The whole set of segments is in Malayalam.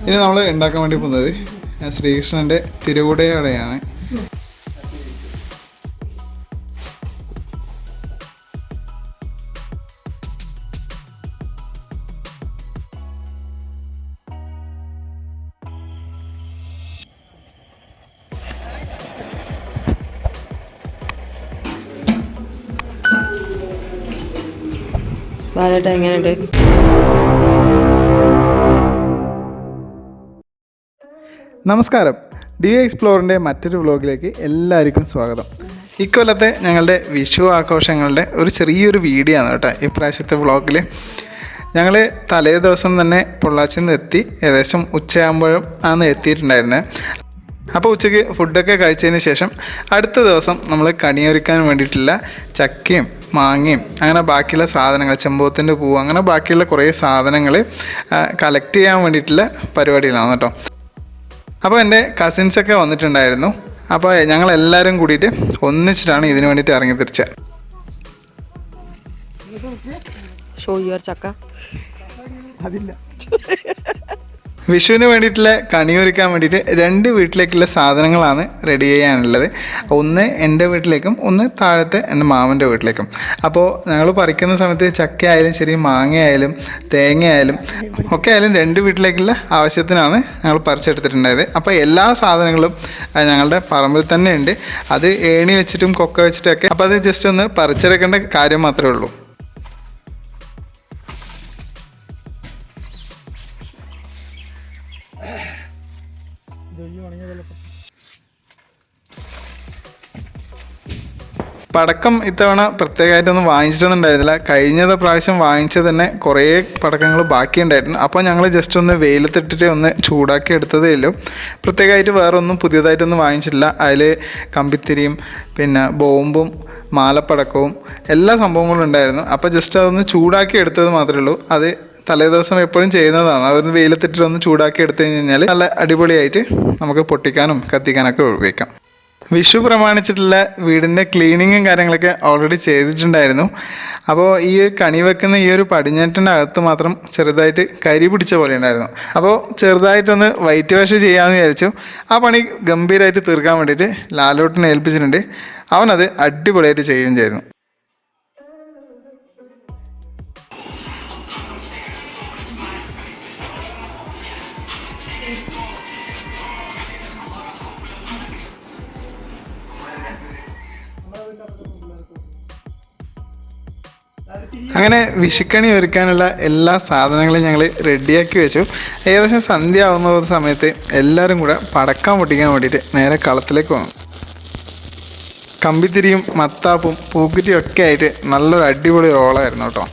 ഇനി നമ്മൾ ഉണ്ടാക്കാൻ വേണ്ടി പോകുന്നത് ശ്രീകൃഷ്ണൻ്റെ തിരുവുടയാണ്. എങ്ങനെയുണ്ട്? നമസ്കാരം, ഡി എക്സ്പ്ലോറിൻ്റെ മറ്റൊരു വ്ളോഗിലേക്ക് എല്ലാവർക്കും സ്വാഗതം. ഇക്കൊല്ലത്തെ ഞങ്ങളുടെ വിഷു ആഘോഷങ്ങളുടെ ഒരു ചെറിയൊരു വീഡിയോ ആണ് കേട്ടോ ഇപ്രാവശ്യത്തെ വ്ളോഗിൽ. ഞങ്ങൾ തലേ ദിവസം തന്നെ പൊള്ളാച്ചിയിൽ നിന്ന് എത്തി, ഏകദേശം ഉച്ചയാകുമ്പോഴും ആണ് എത്തിയിട്ടുണ്ടായിരുന്നത്. അപ്പോൾ ഉച്ചയ്ക്ക് ഫുഡൊക്കെ കഴിച്ചതിന് ശേഷം അടുത്ത ദിവസം നമ്മൾ കണിയൊരുക്കാൻ വേണ്ടിയിട്ടുള്ള ചക്കയും മാങ്ങയും അങ്ങനെ ബാക്കിയുള്ള സാധനങ്ങൾ, ചെമ്പോത്തിൻ്റെ പൂവ്, അങ്ങനെ ബാക്കിയുള്ള കുറേ സാധനങ്ങൾ കളക്ട് ചെയ്യാൻ വേണ്ടിയിട്ടുള്ള പരിപാടിയിലാണ് കേട്ടോ. അപ്പോൾ എൻ്റെ കസിൻസൊക്കെ വന്നിട്ടുണ്ടായിരുന്നു. അപ്പോൾ ഞങ്ങളെല്ലാവരും കൂടിയിട്ട് ഒന്നിച്ചിട്ടാണ് ഇതിന് വേണ്ടിയിട്ട് ഇറങ്ങി തിരിച്ചത്. ചക്ക അതില്ല. വിഷുവിന് വേണ്ടിയിട്ടുള്ള കണിയൊരുക്കാൻ വേണ്ടിയിട്ട് 2 വീട്ടിലേക്കുള്ള സാധനങ്ങളാണ് റെഡി ചെയ്യാനുള്ളത്. ഒന്ന് എൻ്റെ വീട്ടിലേക്കും ഒന്ന് താഴത്തെ എൻ്റെ മാമൻ്റെ വീട്ടിലേക്കും. അപ്പോൾ ഞങ്ങൾ പറിക്കുന്ന സമയത്ത് ചക്ക ആയാലും ശരി, മാങ്ങ ആയാലും തേങ്ങ ആയാലും ഒക്കെ ആയാലും 2 വീട്ടിലേക്കുള്ള ആവശ്യത്തിനാണ് ഞങ്ങൾ പറിച്ചെടുത്തിട്ടുണ്ടായത്. അപ്പോൾ എല്ലാ സാധനങ്ങളും ഞങ്ങളുടെ പറമ്പിൽ തന്നെ ഉണ്ട്. അത് ഏണി വെച്ചിട്ടും കൊക്ക വെച്ചിട്ടൊക്കെ. അപ്പോൾ അത് ജസ്റ്റ് ഒന്ന് പറിച്ചെടുക്കേണ്ട കാര്യം മാത്രമേ ഉള്ളൂ. പടക്കം ഇത്തവണ പ്രത്യേകമായിട്ടൊന്നും വാങ്ങിച്ചിട്ടൊന്നുണ്ടായിരുന്നില്ല. കഴിഞ്ഞ പ്രാവശ്യം വാങ്ങിച്ചത് തന്നെ കുറേ പടക്കങ്ങൾ ബാക്കിയുണ്ടായിരുന്നു. അപ്പോൾ ഞങ്ങൾ ജസ്റ്റ് ഒന്ന് വെയിലത്തിട്ടിട്ട് ഒന്ന് ചൂടാക്കി എടുത്തതേ ഉള്ളൂ. പ്രത്യേകമായിട്ട് വേറൊന്നും പുതിയതായിട്ടൊന്നും വാങ്ങിച്ചിട്ടില്ല. അതിൽ കമ്പിത്തിരിയും പിന്നെ ബോംബും മാലപ്പടക്കവും എല്ലാ സംഭവങ്ങളും ഉണ്ടായിരുന്നു. അപ്പോൾ ജസ്റ്റ് അതൊന്ന് ചൂടാക്കി എടുത്തത് മാത്രമേ ഉള്ളൂ. അത് തലേ ദിവസം എപ്പോഴും ചെയ്യുന്നതാണ്. അതൊന്ന് വെയിലത്തിട്ടിട്ട് ഒന്ന് ചൂടാക്കി എടുത്തു കഴിഞ്ഞാൽ നല്ല അടിപൊളിയായിട്ട് നമുക്ക് പൊട്ടിക്കാനും കത്തിക്കാനൊക്കെ ഉപയോഗിക്കാം. വിഷു പ്രമാണിച്ചിട്ടുള്ള വീടിൻ്റെ ക്ലീനിങ്ങും കാര്യങ്ങളൊക്കെ ഓൾറെഡി ചെയ്തിട്ടുണ്ടായിരുന്നു. അപ്പോൾ ഈ കണി വെക്കുന്ന ഈ ഒരു പടിഞ്ഞാറ്റിൻ്റെ അകത്ത് മാത്രം ചെറുതായിട്ട് കരി പിടിച്ച പോലെ ഉണ്ടായിരുന്നു. അപ്പോൾ ചെറുതായിട്ടൊന്ന് വൈറ്റ് വാഷ് ചെയ്യാമെന്ന് വിചാരിച്ചു. ആ പണി ഗംഭീരമായിട്ട് തീർക്കാൻ വേണ്ടിയിട്ട് ലാലോട്ടിനെ ഏൽപ്പിച്ചിട്ടുണ്ട്. അവനത് അടിപൊളിയായിട്ട് ചെയ്യുകയും ചെയ്യുന്നു. അങ്ങനെ വിഷുക്കണി ഒരുക്കാനുള്ള എല്ലാ സാധനങ്ങളും ഞങ്ങൾ റെഡിയാക്കി വെച്ചു. ഏകദേശം സന്ധ്യ ആവുന്ന സമയത്ത് എല്ലാവരും കൂടെ പടക്കം പൊട്ടിക്കാൻ വേണ്ടിയിട്ട് നേരെ കളത്തിലേക്ക് വന്നു. കമ്പിത്തിരിയും മത്താപ്പും പൂക്കുറ്റിയും ഒക്കെ ആയിട്ട് നല്ലൊരു അടിപൊളി റോളായിരുന്നു കേട്ടോ.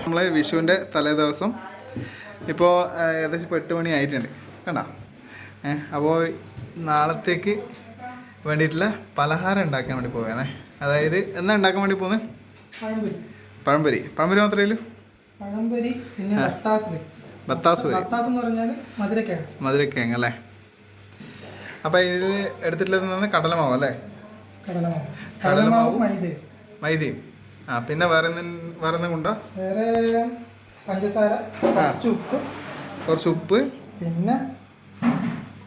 നമ്മളെ വിഷുവിൻ്റെ തലേ ദിവസം ഇപ്പോൾ ഏകദേശം 8 മണി ആയിട്ടുണ്ട് കണ്ടോ. അപ്പോൾ നാളത്തേക്ക് വേണ്ടിയിട്ടുള്ള പലഹാരം ഉണ്ടാക്കാൻ വേണ്ടി പോവുകയാണേ. അതായത് എന്താ ഉണ്ടാക്കാൻ വേണ്ടി പോകുന്നത്? പഴംപൊരി. പഴംപൊരി മാത്രമേ ഉള്ളൂ. ബത്താസ് മധുരക്കിഴങ്ങ് അല്ലേ. അപ്പോൾ ഇതിൽ എടുത്തിട്ടുള്ളത് കടലമാവ് അല്ലേ. കടലമാവും മൈദയും പിന്നെ വേറെ കൊണ്ടോ? പഞ്ചസാര, കുറച്ച് ഉപ്പ്, പിന്നെ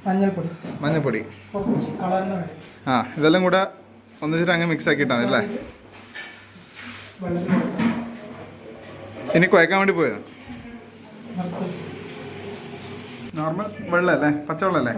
മഞ്ഞൾപ്പൊടി. ഇതെല്ലാം കൂടെ ഒന്നിച്ചിട്ട് അങ്ങ് മിക്സ് ആക്കിയിട്ടാണ് അല്ലേ. ഇനി കുഴക്കാൻ വേണ്ടി പോയത് നോർമൽ വെള്ളമല്ലേ, പച്ചവെള്ളമല്ലേ.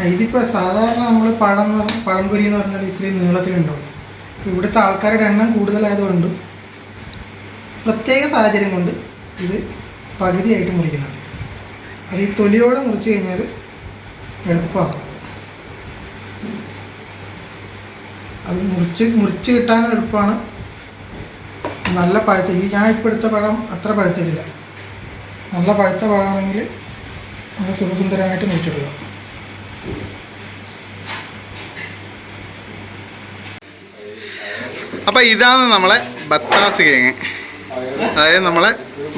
ഇതിപ്പോൾ സാധാരണ നമ്മൾ പഴംപൊരി എന്ന് പറഞ്ഞാൽ ഇത്രയും നീളത്തിലുണ്ടാവും. ഇവിടുത്തെ ആൾക്കാരുടെ എണ്ണം കൂടുതലായതുകൊണ്ടും പ്രത്യേക സാഹചര്യം കൊണ്ട് ഇത് പകുതിയായിട്ട് മുറിക്കുന്നത്. അത് ഈ തൊലിയോടെ മുറിച്ച് കഴിഞ്ഞാൽ എളുപ്പമാണ്. അത് മുറിച്ച് കിട്ടാനും എളുപ്പമാണ്. നല്ല പഴുത്ത ഞാൻ ഇപ്പോൾ എടുത്ത പഴം അത്ര പഴുത്തിട്ടില്ല. നല്ല പഴുത്ത പഴമാണെങ്കിൽ നല്ല സുഖസുന്ദരമായിട്ട് മുറിച്ചെടുക്കുക. അപ്പോൾ ഇതാണ് നമ്മളെ ബത്താസ് കിഴങ്ങ്, അതായത് നമ്മളെ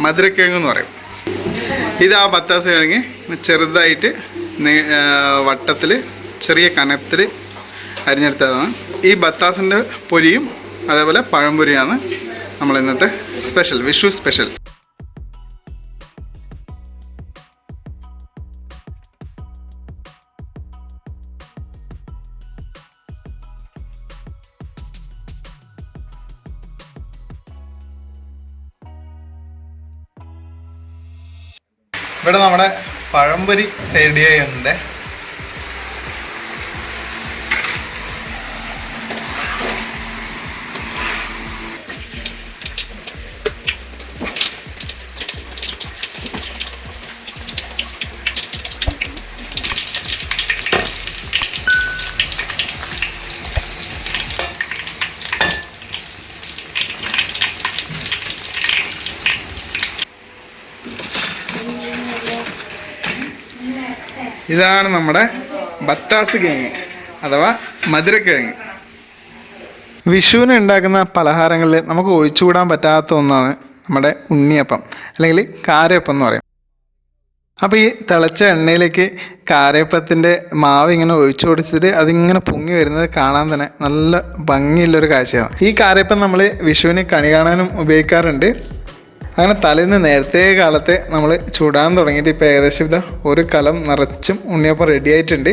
മധുരക്കിഴങ്ങ് എന്ന് പറയും. ഇത് ആ ബത്താസ് കിഴങ്ങ് ചെറുതായിട്ട് വട്ടത്തിൽ ചെറിയ കനത്തിൽ അരിഞ്ഞെടുത്തതാണ്. ഈ ബത്താസിൻ്റെ പൊരിയും അതേപോലെ പഴംപൊരിയാണ് നമ്മൾ ഇന്നത്തെ സ്പെഷ്യൽ, വിഷു സ്പെഷ്യൽ. ഇവിടെ നമ്മുടെ പഴംപൊരി റെഡിയായിട്ടുണ്ട്. ഇതാണ് നമ്മുടെ ബത്താസ് കിഴങ്ങ് അഥവാ മധുരക്കിഴങ്ങ്. വിഷുവിന് ഉണ്ടാക്കുന്ന പലഹാരങ്ങളിൽ നമുക്ക് ഒഴിച്ചുകൂടാൻ പറ്റാത്ത ഒന്നാണ് നമ്മുടെ ഉണ്ണിയപ്പം അല്ലെങ്കിൽ കാരയപ്പം എന്ന് പറയും. അപ്പോൾ ഈ തിളച്ച എണ്ണയിലേക്ക് കാരയപ്പത്തിൻ്റെ മാവ് ഇങ്ങനെ ഒഴിച്ചു കൊടുത്തിട്ട് അതിങ്ങനെ പൊങ്ങി വരുന്നത് കാണാൻ തന്നെ നല്ല ഭംഗിയുള്ളൊരു കാഴ്ചയാണ്. ഈ കാരയപ്പം നമ്മൾ വിഷുവിന് കണി കാണാനും ഉപയോഗിക്കാറുണ്ട്. അങ്ങനെ തലേന്ന് നേരത്തെ കാലത്തെ നമ്മൾ ചൂടാൻ തുടങ്ങിയിട്ട് ഇപ്പോൾ ഏകദേശം ഇതാ ഒരു കലം നിറച്ചും ഉണ്ണിയപ്പം റെഡി ആയിട്ടുണ്ട്.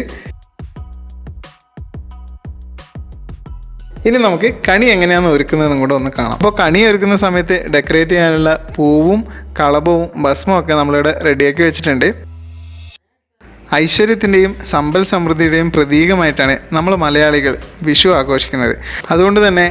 ഇനി നമുക്ക് കണി എങ്ങനെയാണെന്ന് ഒരുക്കുന്നതെന്നും കൂടെ ഒന്ന് കാണാം. അപ്പോൾ കണി ഒരുക്കുന്ന സമയത്ത് ഡെക്കറേറ്റ് ചെയ്യാനുള്ള പൂവും കളഭവും ഭസ്മവും ഒക്കെ നമ്മളിവിടെ റെഡിയാക്കി വെച്ചിട്ടുണ്ട്. ഐശ്വര്യത്തിൻ്റെയും സമ്പൽ സമൃദ്ധിയുടെയും പ്രതീകമായിട്ടാണ് നമ്മൾ മലയാളികൾ വിഷു ആഘോഷിക്കുന്നത്. അതുകൊണ്ട് തന്നെ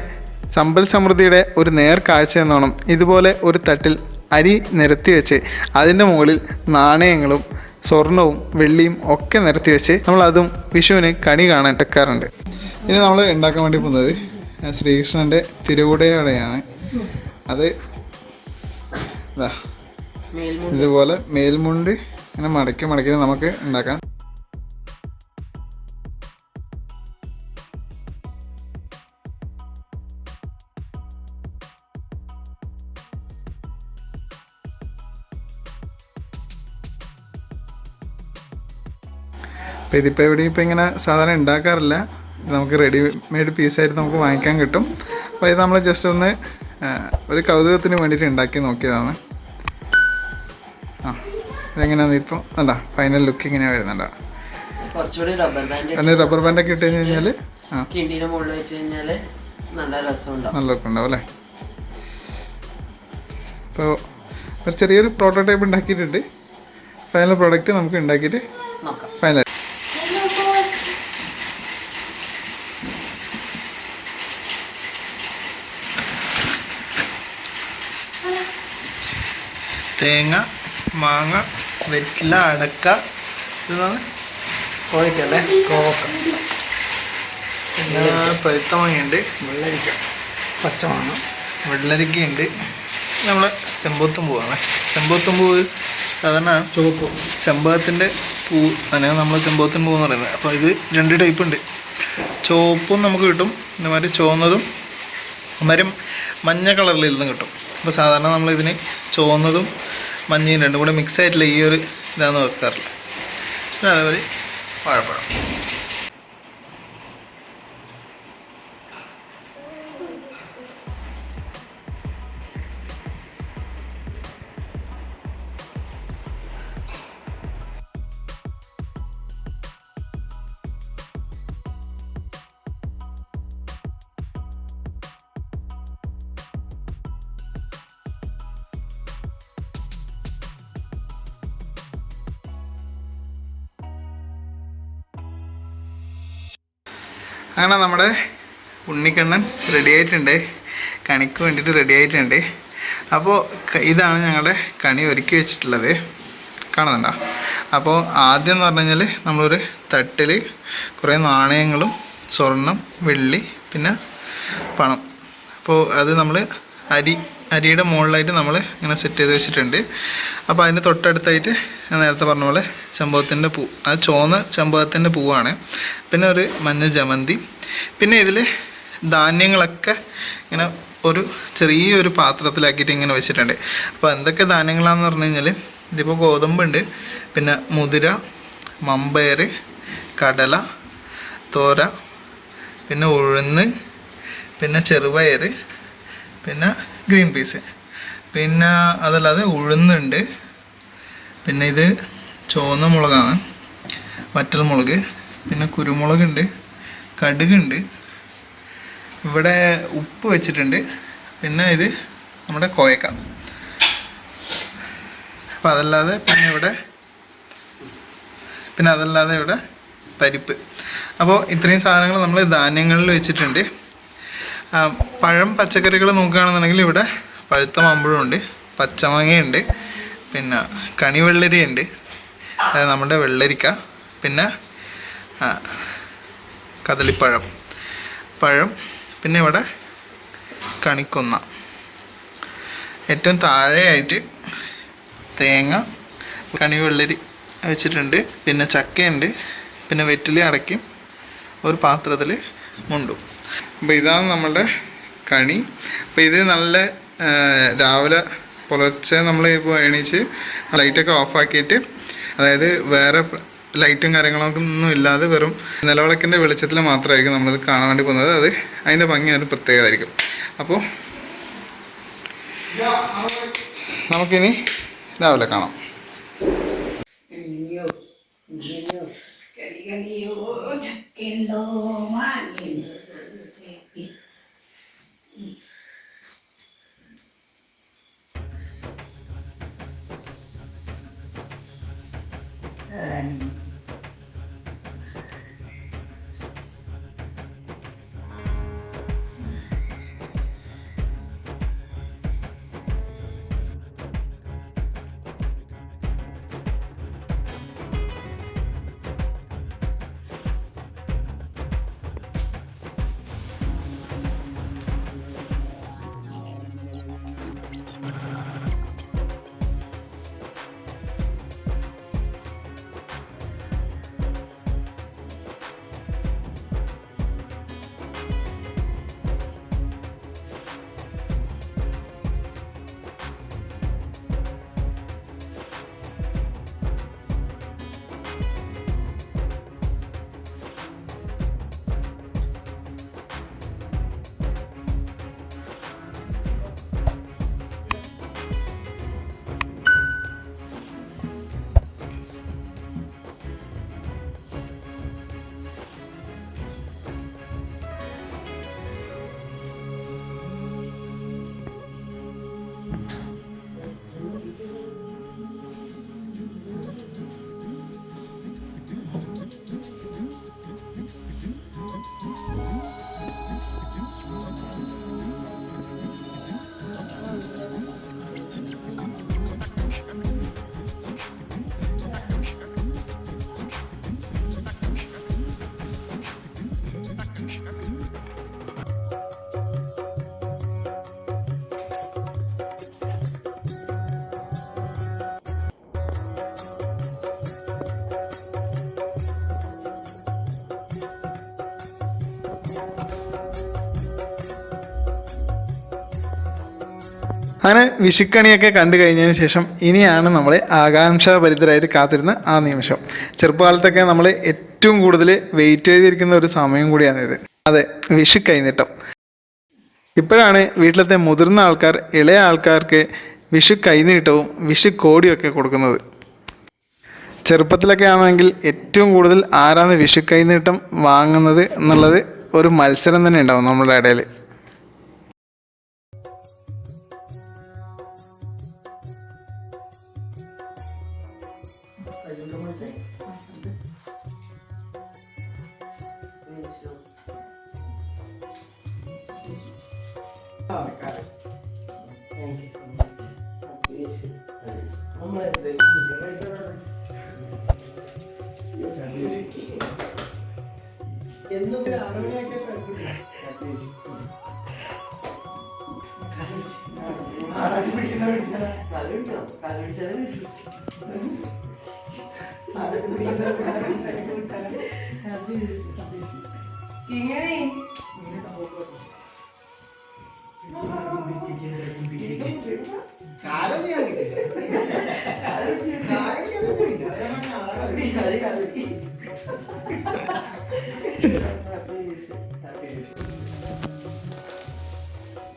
സമ്പൽ സമൃദ്ധിയുടെ ഒരു നേർക്കാഴ്ച എന്നോണം ഇതുപോലെ ഒരു തട്ടിൽ അരി നിരത്തി വെച്ച് അതിൻ്റെ മുകളിൽ നാണയങ്ങളും സ്വർണവും വെള്ളിയും ഒക്കെ നിരത്തി വെച്ച് നമ്മളതും വിഷുവിന് കണി കാണാൻ വെക്കാറുണ്ട്. ഇനി നമ്മൾ ഉണ്ടാക്കാൻ വേണ്ടി പോകുന്നത് ശ്രീകൃഷ്ണൻ്റെ തിരുവുടയാണ്. അത് ഇതുപോലെ മേൽമുണ്ട് ഇങ്ങനെ മടക്കി മടക്കി നമുക്ക് ഉണ്ടാക്കാം. അപ്പോൾ ഇതിപ്പോൾ എവിടെയും ഇപ്പോൾ ഇങ്ങനെ സാധാരണ ഉണ്ടാക്കാറില്ല. നമുക്ക് റെഡിമെയ്ഡ് പീസായിട്ട് നമുക്ക് വാങ്ങിക്കാൻ കിട്ടും. അപ്പോൾ ഇത് നമ്മൾ ജസ്റ്റ് ഒന്ന് ഒരു കൗതുകത്തിന് വേണ്ടിയിട്ട് ഉണ്ടാക്കി നോക്കിയതാണ്. ഇതെങ്ങനെയാണെന്ന് ഇപ്പോൾ എന്താ ഫൈനൽ ലുക്ക് ഇങ്ങനെ വരുന്നുണ്ടോ? അതിന് റബ്ബർ ബാൻഡൊക്കെ ഇട്ട് കഴിഞ്ഞാൽ നല്ല ലുക്ക് ഉണ്ടാവും അല്ലേ? ഇപ്പോൾ ഒരു ചെറിയൊരു പ്രോട്ടോടൈപ്പ് ഉണ്ടാക്കിയിട്ടുണ്ട്. ഫൈനൽ പ്രോഡക്റ്റ് നമുക്ക് ഉണ്ടാക്കിയിട്ട് ഫൈനൽ. തേങ്ങ, മാങ്ങ, വെറ്റില, അടക്ക, ഇതാണ് കോഴിക്കല്ലേ, കോക്ക, പിന്നെ പഴുത്ത മാങ്ങയുണ്ട്, വെള്ളരിക്ക, പച്ചമാങ്ങ, വെള്ളരിക്കയുണ്ട്. നമ്മൾ ചെമ്പൂത്തും പൂവാണ്. ചെമ്പൂത്തും പൂവ് സാധാരണ ചുവപ്പ് ചെമ്പകത്തിൻ്റെ പൂ തന്നെയാണ് നമ്മൾ ചെമ്പകത്തിൻ പൂവെന്ന് പറയുന്നത്. അപ്പോൾ ഇത് 2 ടൈപ്പ് ഉണ്ട്. ചുവപ്പും നമുക്ക് കിട്ടും, ഇതുമാതിരി ചുവന്നതും അന്നേരം മഞ്ഞ കളറിൽ ഇരുന്ന് കിട്ടും. അപ്പോൾ സാധാരണ നമ്മളിതിന് ചുവന്നതും മഞ്ഞയും രണ്ടും കൂടെ മിക്സ് ആയിട്ടുള്ള ഈ ഒരു ഇതാണ് വെക്കാറുള്ളത്. പിന്നെ അതേപോലെ വാഴപ്പഴം. അങ്ങനെ നമ്മുടെ ഉണ്ണിക്കണ്ണൻ റെഡി ആയിട്ടുണ്ട്, കണിക്ക് വേണ്ടിയിട്ട് റെഡി ആയിട്ടുണ്ട്. അപ്പോൾ ഇതാണ് ഞങ്ങളുടെ കണി ഒരുക്കി വെച്ചിട്ടുള്ളത്, കാണുന്നുണ്ടോ? അപ്പോൾ ആദ്യം എന്ന് പറഞ്ഞു കഴിഞ്ഞാൽ നമ്മളൊരു തട്ടിൽ കുറേ നാണയങ്ങളും സ്വർണം, വെള്ളി, പിന്നെ പണം, അപ്പോൾ അത് നമ്മൾ അരിയുടെ മുകളിലായിട്ട് നമ്മൾ ഇങ്ങനെ സെറ്റ് ചെയ്ത് വെച്ചിട്ടുണ്ട്. അപ്പോൾ അതിൻ്റെ തൊട്ടടുത്തായിട്ട് ഞാൻ നേരത്തെ പറഞ്ഞ പോലെ ചെമ്പകത്തിൻ്റെ പൂ, അത് ചുവന്ന ചെമ്പകത്തിൻ്റെ പൂവാണ്. പിന്നെ ഒരു മഞ്ഞ ജമന്തി, പിന്നെ ഇതിൽ ധാന്യങ്ങളൊക്കെ ഇങ്ങനെ ഒരു ചെറിയൊരു പാത്രത്തിലാക്കിയിട്ട് ഇങ്ങനെ വെച്ചിട്ടുണ്ട്. അപ്പോൾ എന്തൊക്കെ ധാന്യങ്ങളാണെന്ന് പറഞ്ഞു കഴിഞ്ഞാൽ ഇതിപ്പോൾ ഗോതമ്പുണ്ട്, പിന്നെ മുതിര, മമ്പയർ, കടല, തോര, പിന്നെ ഉഴുന്ന്, പിന്നെ ചെറുപയർ, പിന്നെ ഗ്രീൻ പീസ്, പിന്നെ അതല്ലാതെ ഉഴുന്നുണ്ട്, പിന്നെ ഇത് ചുവന്ന മുളകാണ്, വറ്റൽ മുളക്, പിന്നെ കുരുമുളകുണ്ട്, കടുകുണ്ട്, ഇവിടെ ഉപ്പ് വെച്ചിട്ടുണ്ട്, പിന്നെ ഇത് നമ്മുടെ കോയക്ക. അപ്പോൾ അതല്ലാതെ ഇവിടെ പരിപ്പ്. അപ്പോൾ ഇത്രയും സാധനങ്ങൾ നമ്മൾ ധാന്യങ്ങളിൽ വെച്ചിട്ടുണ്ട്. പഴം പച്ചക്കറികൾ നോക്കുകയാണെന്നുണ്ടെങ്കിൽ ഇവിടെ പഴുത്ത മാമ്പഴമുണ്ട്, പച്ചമാങ്ങയുണ്ട്, പിന്നെ കണിവെള്ളരിയുണ്ട്, അതായത് നമ്മുടെ വെള്ളരിക്ക, പിന്നെ കദളിപ്പഴം, പിന്നെ ഇവിടെ കണിക്കൊന്ന. ഏറ്റവും താഴെയായിട്ട് തേങ്ങ, കണിവെള്ളരി വെച്ചിട്ടുണ്ട്, പിന്നെ ചക്കയുണ്ട്, പിന്നെ വെറ്റില അടയ്ക്കും ഒരു പാത്രത്തിൽ മുണ്ടും. അപ്പോൾ ഇതാണ് നമ്മളുടെ കണി. അപ്പോൾ ഇത് നല്ല രാവിലെ പുലർച്ചെ നമ്മൾ ഇപ്പോൾ എണീച്ച് ലൈറ്റൊക്കെ ഓഫാക്കിയിട്ട്, അതായത് വേറെ ലൈറ്റും കാര്യങ്ങളൊന്നും ഇല്ലാതെ വെറും നിലവിളക്കിൻ്റെ വെളിച്ചത്തിൽ മാത്രമായിരിക്കും നമ്മളിത് കാണാൻ വേണ്ടി പോകുന്നത്. അത് അതിൻ്റെ ഭംഗി ഒരു പ്രത്യേകതയായിരിക്കും. അപ്പോൾ നമുക്കിനി രാവിലെ കാണാം. അങ്ങനെ വിഷുക്കണിയൊക്കെ കണ്ടു കഴിഞ്ഞതിന് ശേഷം ഇനിയാണ് നമ്മൾ ആകാംക്ഷാഭരിതരായിട്ട് കാത്തിരുന്ന ആ നിമിഷം. ചെറുപ്പകാലത്തൊക്കെ നമ്മൾ ഏറ്റവും കൂടുതൽ വെയിറ്റ് ചെയ്തിരിക്കുന്ന ഒരു സമയം കൂടിയാണിത്. അതെ, വിഷു കൈനീട്ടം. ഇപ്പോഴാണ് വീട്ടിലത്തെ മുതിർന്ന ആൾക്കാർ ഇളയ ആൾക്കാർക്ക് വിഷു കൈനീട്ടവും വിഷു കോടിയൊക്കെ കൊടുക്കുന്നത്. ചെറുപ്പത്തിലൊക്കെ ആണെങ്കിൽ ഏറ്റവും കൂടുതൽ ആരാണ് വിഷു കൈനീട്ടം വാങ്ങുന്നത് എന്നുള്ളത് ഒരു മത്സരം തന്നെ ഉണ്ടാവും നമ്മുടെ ഇടയിൽ.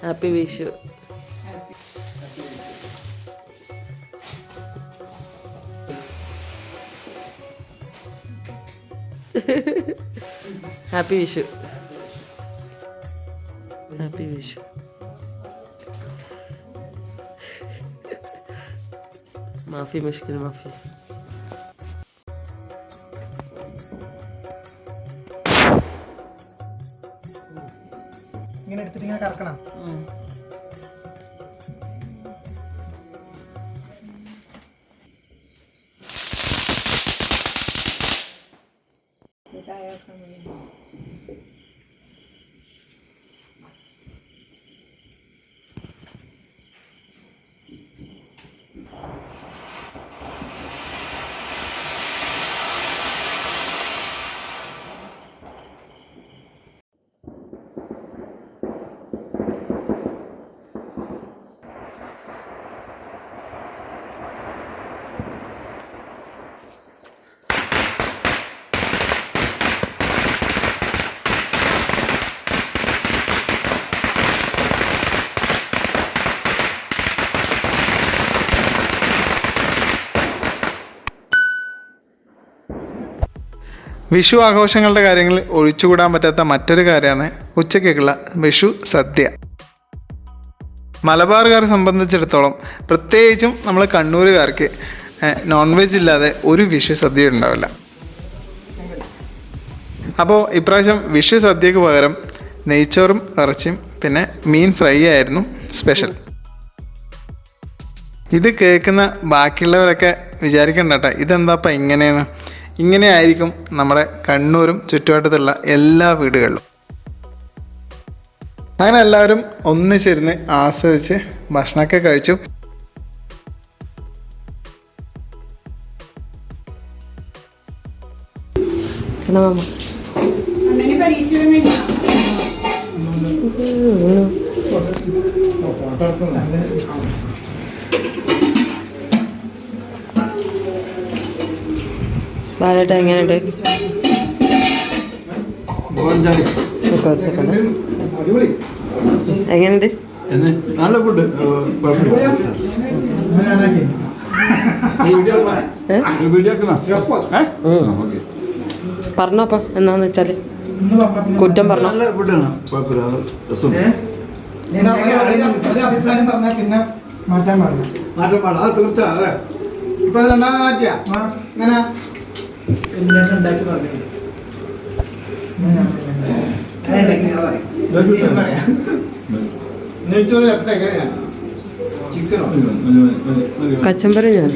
Happy Vishu. Happy Vishu. Happy Vishu. മാഫി മുഷ്കിൽ മാഫി. ഇങ്ങനെ എടുത്തിട്ട് ഇങ്ങനെ കറക്കണം. വിഷു ആഘോഷങ്ങളുടെ കാര്യങ്ങളിൽ ഒഴിച്ചുകൂടാൻ പറ്റാത്ത മറ്റൊരു കാര്യമാണ് ഉച്ചയ്ക്കുള്ള വിഷു സദ്യ. മലബാറുകാരെ സംബന്ധിച്ചിടത്തോളം പ്രത്യേകിച്ചും നമ്മൾ കണ്ണൂരുകാർക്ക് നോൺ വെജ് ഇല്ലാതെ ഒരു വിഷു സദ്യ ഉണ്ടാവില്ല. അപ്പോൾ ഇപ്രാവശ്യം വിഷു സദ്യക്ക് പകരം നെയ്ച്ചോറും ഇറച്ചിയും പിന്നെ മീൻ ഫ്രൈ ആയിരുന്നു സ്പെഷ്യൽ. ഇത് കേൾക്കുന്ന ബാക്കിയുള്ളവരൊക്കെ വിചാരിക്കണ്ട കേട്ടോ, ഇതെന്താപ്പം ഇങ്ങനെയെന്ന്. ഇങ്ങനെ ആയിരിക്കും നമ്മുടെ കണ്ണൂരും ചുറ്റുവട്ടത്തുള്ള എല്ലാ വീടുകളിലും. അങ്ങനെ എല്ലാവരും ഒന്നിച്ചിരുന്ന് ആസ്വദിച്ച് ഭക്ഷണമൊക്കെ കഴിച്ചു. ബാലേട്ട എങ്ങനെയുണ്ട്? എങ്ങനെയുണ്ട്? നല്ല ഫുഡ്. പറഞ്ഞോപ്പം എന്നാന്ന് വെച്ചാല് കുറ്റം പറഞ്ഞോ. നല്ല ഫുഡാണ്, അഭിപ്രായം പറഞ്ഞാൽ പിന്നെ മാറ്റാൻ പാടില്ല. അത് തീർച്ച. അതെ, ഇപ്പൊ അത് രണ്ടാമത് മാറ്റിയാ ഇങ്ങനെ ഉണ്ടാക്കി പറഞ്ഞു. കച്ചമ്പറ് ഞാൻ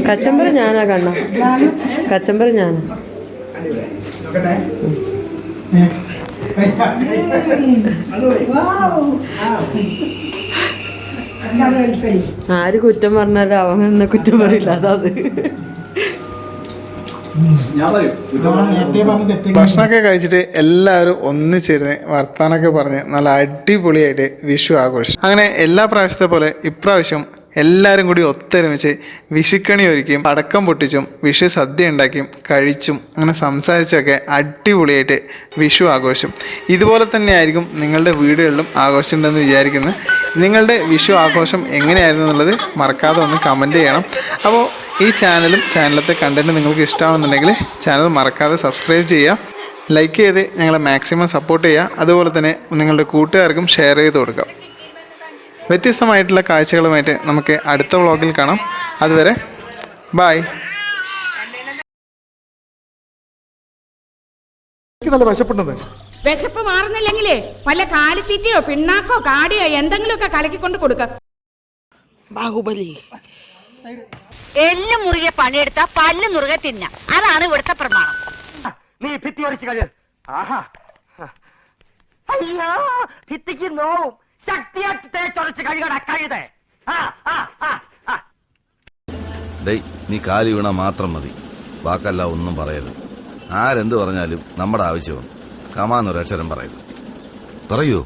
കച്ചമ്പറ് ഞാനാ കണ്ണ കച്ചമ്പറ് ഞാനാ. ആര് കുറ്റം പറഞ്ഞാലും അവൻ എന്നെ കുറ്റം പറയില്ല. അതാത് ഭക്ഷണമൊക്കെ കഴിച്ചിട്ട് എല്ലാവരും ഒന്നിച്ചിരുന്ന് വർത്താനൊക്കെ പറഞ്ഞ് നല്ല അടിപൊളിയായിട്ട് വിഷു ആഘോഷിച്ചു. അങ്ങനെ എല്ലാ പ്രാവശ്യത്തെ പോലെ ഇപ്രാവശ്യം എല്ലാവരും കൂടി ഒത്തൊരുമിച്ച് വിഷുക്കണി ഒരുക്കിയും പടക്കം പൊട്ടിച്ചും വിഷു സദ്യ ഉണ്ടാക്കിയും കഴിച്ചും അങ്ങനെ സംസാരിച്ചൊക്കെ അടിപൊളിയായിട്ട് വിഷു ആഘോഷിക്കും. ഇതുപോലെ തന്നെ ആയിരിക്കും നിങ്ങളുടെ വീടുകളിലും ആഘോഷിച്ചിട്ടുണ്ടെന്ന് വിചാരിക്കുന്നു. നിങ്ങളുടെ വിഷു ആഘോഷം എങ്ങനെയായിരുന്നു എന്നുള്ളത് മറക്കാതെ ഒന്ന് കമൻറ്റ് ചെയ്യണം. അപ്പോൾ ഈ ചാനലത്തെ കണ്ടൻറ്റ് നിങ്ങൾക്ക് ഇഷ്ടമാണെന്നുണ്ടെങ്കിൽ ചാനൽ മറക്കാതെ സബ്സ്ക്രൈബ് ചെയ്യുക, ലൈക്ക് ചെയ്ത് ഞങ്ങളെ മാക്സിമം സപ്പോർട്ട് ചെയ്യുക. അതുപോലെ തന്നെ നിങ്ങളുടെ കൂട്ടുകാർക്കും ഷെയർ ചെയ്ത് കൊടുക്കുക. വ്യത്യസ്തമായിട്ടുള്ള കാഴ്ചകളുമായിട്ട് നമുക്ക് അടുത്ത വ്ളോഗിൽ കാണാം. അതുവരെ ബായ്. നല്ല വിശപ്പുണ്ടെന്ന് വിശപ്പ് മാറുന്നില്ലെങ്കിലേ വല്ല കാലിത്തീറ്റയോ പിണ്ണാക്കോ കാടിയോ എന്തെങ്കിലുമൊക്കെ കലക്കിക്കൊണ്ട് കൊടുക്ക. ബാഹുബലി എല്ല് മുറുകെ പണിയെടുത്ത പല്ല് മുറുകെ തിന്ന, അതാണ് ഇവിടുത്തെ പ്രമാണം. നീ ഭിത്തി വരച്ച് കഴിയ. ആഹാ, അയ്യോ ഭിത്തിക്ക് നോവും. ശക്തിയാക്കി തേച്ചൊരച്ച് കഴിയട കഴുതേ. നീ കാലി വീണ മാത്രം മതി, വാക്കല്ല ഒന്നും പറയരുത്. ആരെന്ത് പറഞ്ഞാലും നമ്മുടെ ആവശ്യമാണ്. കമാന്നൊരക്ഷരം പറയരുത്. പറയൂ.